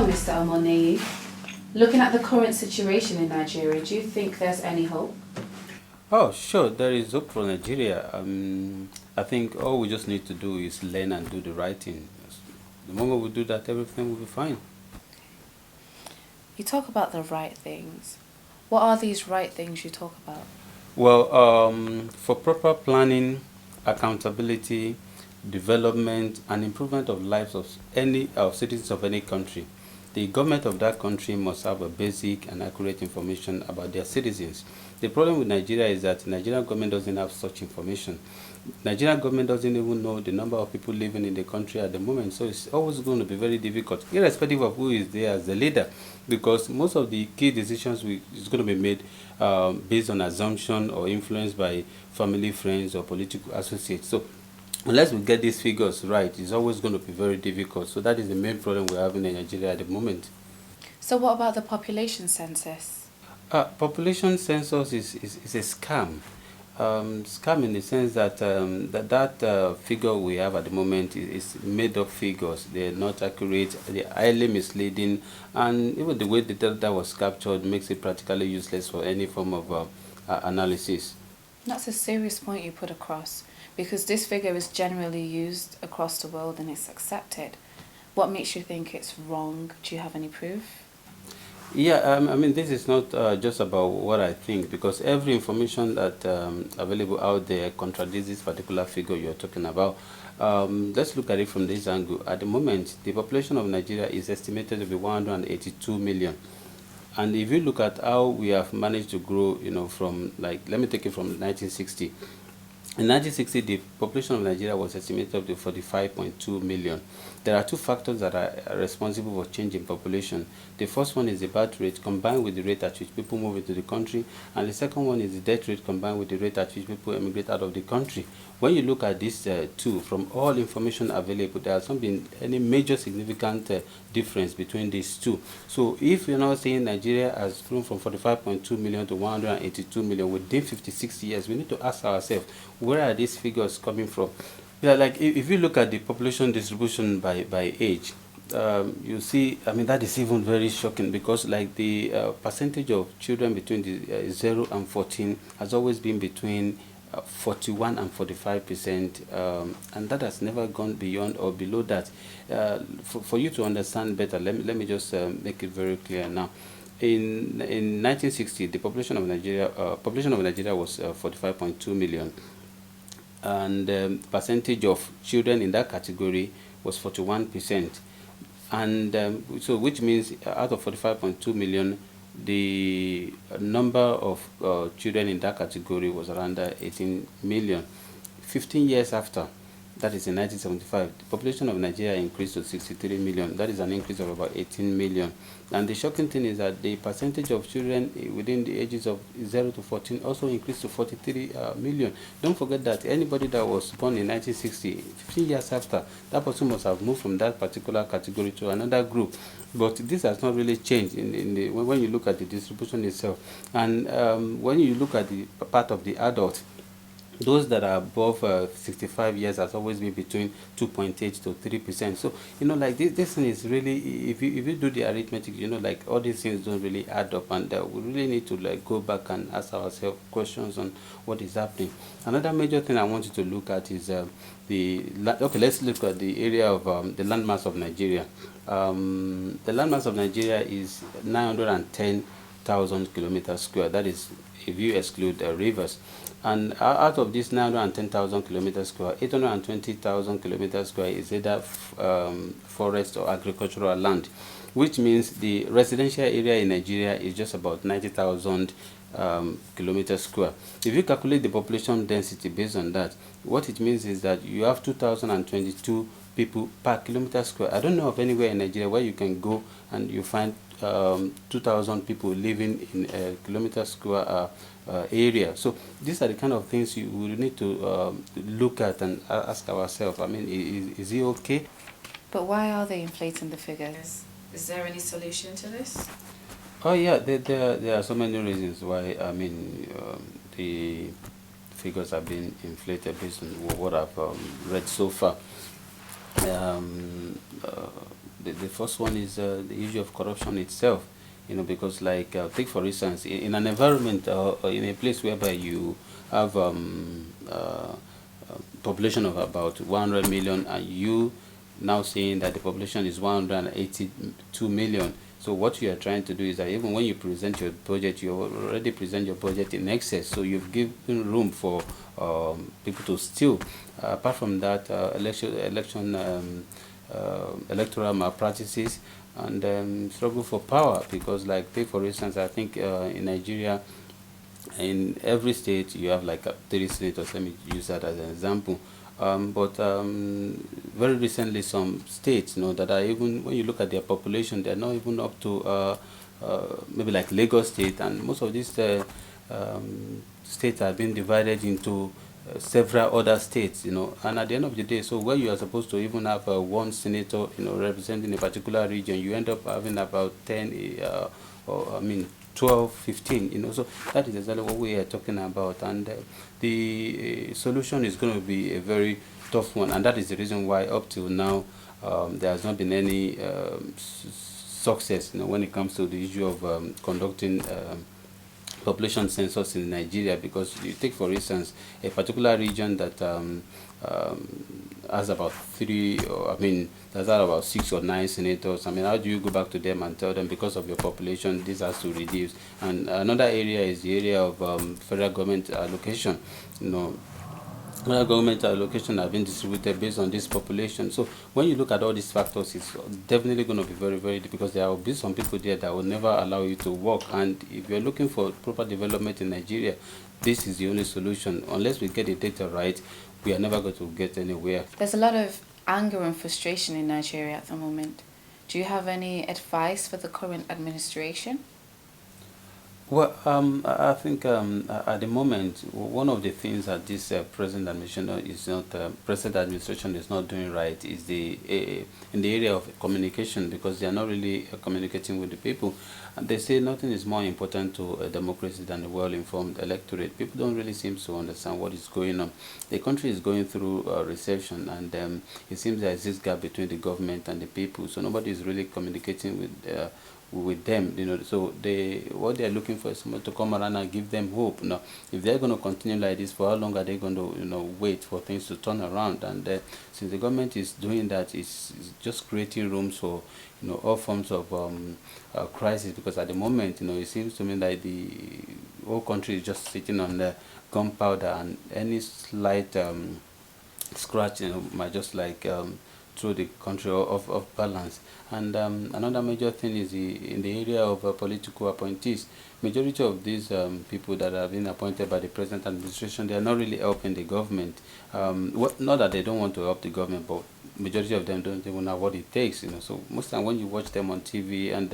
Mr. Omoniyi, looking at the current situation in Nigeria, do you think there's any hope? Oh, sure, there is hope for Nigeria. I think all we just need to do is learn and do the right thing. The moment we do that, everything will be fine. You talk about the right things. What are these right things you talk about? Well, for proper planning, accountability, development, and improvement of lives of any citizens of any country, the government of that country must have a basic and accurate information about their citizens. The problem with Nigeria is that Nigerian government doesn't have such information. Nigerian government doesn't even know the number of people living in the country at the moment, so it's always going to be very difficult, irrespective of who is there as the leader, because most of the key decisions is going to be made based on assumption or influenced by family, friends, or political associates. So unless we get these figures right, it's always going to be very difficult. So that is the main problem we're having in Nigeria at the moment. So what about the population census? Population census is a scam. Scam in the sense that figure we have at the moment is made up figures. They're not accurate, they're highly misleading, and even the way the data was captured makes it practically useless for any form of analysis. That's a serious point you put across, because this figure is generally used across the world and it's accepted. What makes you think it's wrong? Do you have any proof? Yeah, I mean, this is not just about what I think, because every information that available out there contradicts this particular figure you're talking about. Let's look at it from this angle. At the moment, the population of Nigeria is estimated to be 182 million. And if you look at how we have managed to grow, from, like, let me take it from 1960. In 1960, the population of Nigeria was estimated to 45.2 million. There are two factors that are responsible for change in population. The first one is the birth rate combined with the rate at which people move into the country, and the second one is the death rate combined with the rate at which people emigrate out of the country. When you look at these two, from all information available, there has not been any major significant difference between these two. So if you're now saying Nigeria has grown from 45.2 million to 182 million within 56 years, we need to ask ourselves, where are these figures coming from? Yeah, like if you look at the population distribution by age, you see, I mean, that is even very shocking, because like the percentage of children between the 0 and 14 has always been between 41 and 45%, and that has never gone beyond or below that. For you to understand better, let me just make it very clear now. In 1960, the population of Nigeria was 45.2 million, and the percentage of children in that category was 41%. And so which means out of 45.2 million, the number of children in that category was around 18 million. 15 years after, that is in 1975, the population of Nigeria increased to 63 million. That is an increase of about 18 million. And the shocking thing is that the percentage of children within the ages of 0 to 14 also increased to 43 million. Don't forget that anybody that was born in 1960, 15 years after, that person must have moved from that particular category to another group. But this has not really changed when you look at the distribution itself. And when you look at the part of the adult, those that are above 65 years has always been between 2.8 to 3%. So, like this thing is really, if you do the arithmetic, like all these things don't really add up, and we really need to like go back and ask ourselves questions on what is happening. Another major thing I want you to look at is let's look at the area of the landmass of Nigeria. The landmass of Nigeria is 910,000 kilometers square. That is, if you exclude rivers. And out of this 910,000 kilometers square, 820,000 kilometers square is either forest or agricultural land, which means the residential area in Nigeria is just about 90,000 kilometers square. If you calculate the population density based on that, what it means is that you have 2,022 people per kilometer square. I don't know of anywhere in Nigeria where you can go and you find 2,000 people living in a kilometer square area. So these are the kind of things we need to look at and ask ourselves. I mean, is it okay? But why are they inflating the figures? Is there any solution to this? Oh yeah, there are so many reasons why. I mean, the figures have been inflated based on what I've read so far. The first one is the issue of corruption itself. Because like take for instance, in an environment or in a place whereby you have population of about 100 million, and you now saying that the population is 182 million. So what you are trying to do is that even when you present your budget, you already present your budget in excess. So you've given room for people to steal. Apart from that, electoral malpractices and struggle for power. Because, like, take for instance, I think in Nigeria, in every state you have like 3 senators. Let me use that as an example. But very recently, some states, that are, even when you look at their population, they're not even up to maybe like Lagos State, and most of these states are being divided into several other states, and at the end of the day, so where you are supposed to even have one senator, representing a particular region, you end up having about 10, or I mean 12, 15, so that is exactly what we are talking about. And the solution is going to be a very tough one, and that is the reason why up till now there has not been any success, when it comes to the issue of conducting population census in Nigeria. Because you take, for instance, a particular region that has about 3, or I mean, there's about 6 or 9 senators. I mean, how do you go back to them and tell them, because of your population, this has to reduce? And another area is the area of federal government allocation. Federal government allocation have been distributed based on this population. So when you look at all these factors, it's definitely going to be very, very difficult, because there will be some people there that will never allow you to work. And if you're looking for proper development in Nigeria, this is the only solution. Unless we get the data right, we are never going to get anywhere. There's a lot of anger and frustration in Nigeria at the moment. Do you have any advice for the current administration? Well, I think at the moment, one of the things that this present administration is not doing right is in the area of communication, because they are not really communicating with the people. And they say nothing is more important to a democracy than a well-informed electorate. People don't really seem to understand what is going on. The country is going through recession, and it seems there is this gap between the government and the people. So nobody is really communicating with them, so what they are looking for is someone to come around and give them hope. Now, if they're going to continue like this, for how long are they going to wait for things to turn around? And since the government is doing that, it's just creating rooms for all forms of crisis. Because at the moment, it seems to me like the whole country is just sitting on the gunpowder, and any slight scratch might just like through the country of balance. And another major thing is in the area of political appointees. Majority of these people that have been appointed by the present administration, they are not really helping the government. Not that they don't want to help the government, but majority of them don't even know what it takes. So most time when you watch them on TV and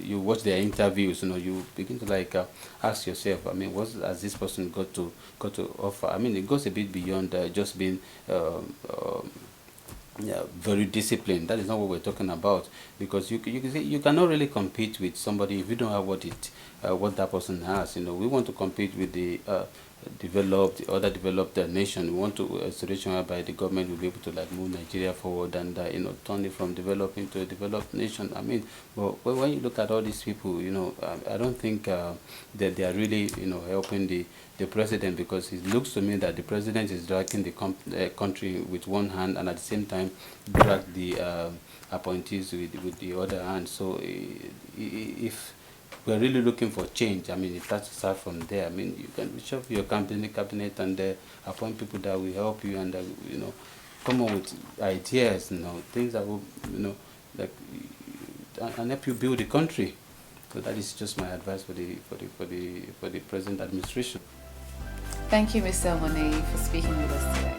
you watch their interviews, you begin to like ask yourself, I mean, what has this person got to offer? I mean, it goes a bit beyond just being very disciplined. That is not what we're talking about, because you can say you cannot really compete with somebody if you don't have what that person has. We want to compete with the other developed nation. We want a situation whereby the government will be able to like move Nigeria forward and turn it from developing to a developed nation. I mean, but when you look at all these people, I don't think that they are really helping the president, because it looks to me that the president is dragging the country with one hand, and at the same time drag the appointees with the other hand. So if we're really looking for change, I mean, it has to start from there. I mean, you can reach out to your cabinet and appoint people that will help you, and come up with ideas, things that will like and help you build the country. So that is just my advice for the present administration. Thank you, Mr. Omoniyi, for speaking with us today.